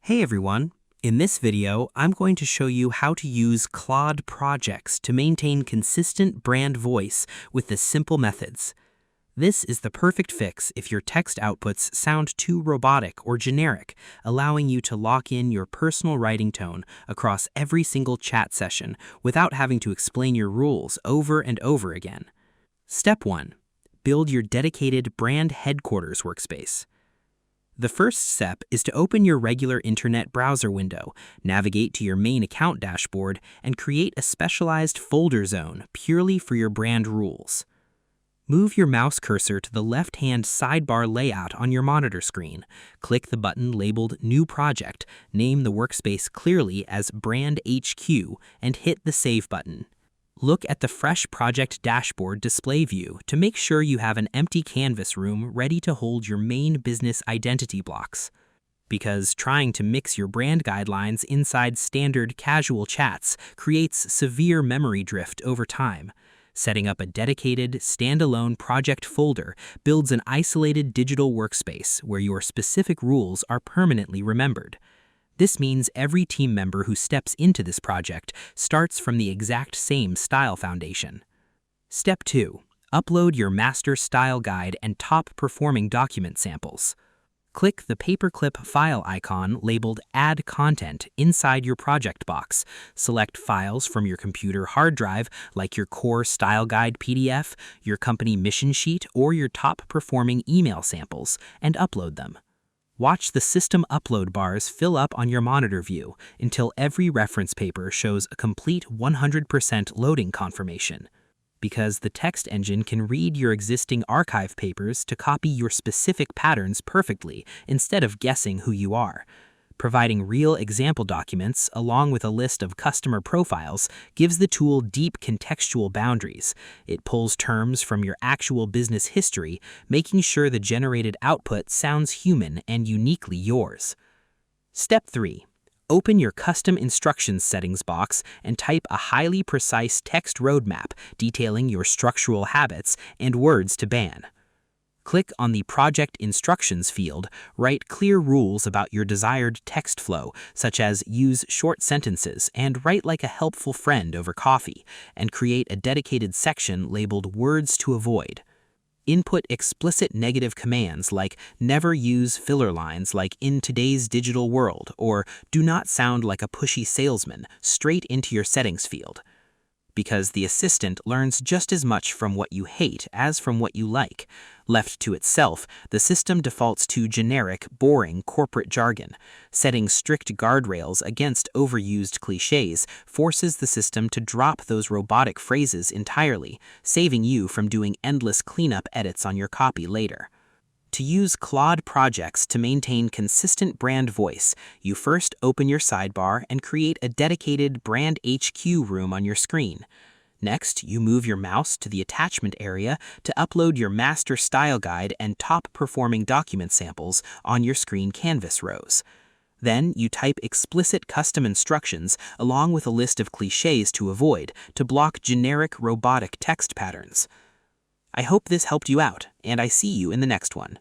Hey everyone! In this video, I'm going to show you how to use Claude projects to maintain consistent brand voice with the simple methods. This is the perfect fix if your text outputs sound too robotic or generic, allowing you to lock in your personal writing tone across every single chat session without having to explain your rules over and over again. Step 1. Build your dedicated brand headquarters workspace. The first step is to open your regular internet browser window, navigate to your main account dashboard, and create a specialized folder zone purely for your brand rules. Move your mouse cursor to the left-hand sidebar layout on your monitor screen. Click the button labeled New Project, name the workspace clearly as Brand HQ, and hit the Save button. Look at the fresh project dashboard display view to make sure you have an empty canvas room ready to hold your main business identity blocks. Because trying to mix your brand guidelines inside standard casual chats creates severe memory drift over time. Setting up a dedicated, standalone project folder builds an isolated digital workspace where your specific rules are permanently remembered. This means every team member who steps into this project starts from the exact same style foundation. Step 2. Upload your master style guide and top-performing document samples. Click the paperclip file icon labeled Add Content inside your project box. Select files from your computer hard drive like your core style guide PDF, your company mission sheet, or your top-performing email samples, and upload them. Watch the system upload bars fill up on your monitor view until every reference paper shows a complete 100% loading confirmation. Because the text engine can read your existing archive papers to copy your specific patterns perfectly instead of guessing who you are. Providing real example documents along with a list of customer profiles gives the tool deep contextual boundaries. It pulls terms from your actual business history, making sure the generated output sounds human and uniquely yours. Step 3. Open your custom instructions settings box and type a highly precise text roadmap detailing your structural habits and words to ban. Click on the Project Instructions field, write clear rules about your desired text flow, such as use short sentences and write like a helpful friend over coffee, and create a dedicated section labeled Words to Avoid. Input explicit negative commands like never use filler lines like in today's digital world or do not sound like a pushy salesman straight into your settings field. Because the assistant learns just as much from what you hate as from what you like. Left to itself, the system defaults to generic, boring corporate jargon. Setting strict guardrails against overused cliches forces the system to drop those robotic phrases entirely, saving you from doing endless cleanup edits on your copy later. To use Claude projects to maintain consistent brand voice, you first open your sidebar and create a dedicated Brand HQ room on your screen. Next, you move your mouse to the attachment area to upload your master style guide and top-performing document samples on your screen canvas rows. Then, you type explicit custom instructions along with a list of cliches to avoid to block generic robotic text patterns. I hope this helped you out, and I see you in the next one.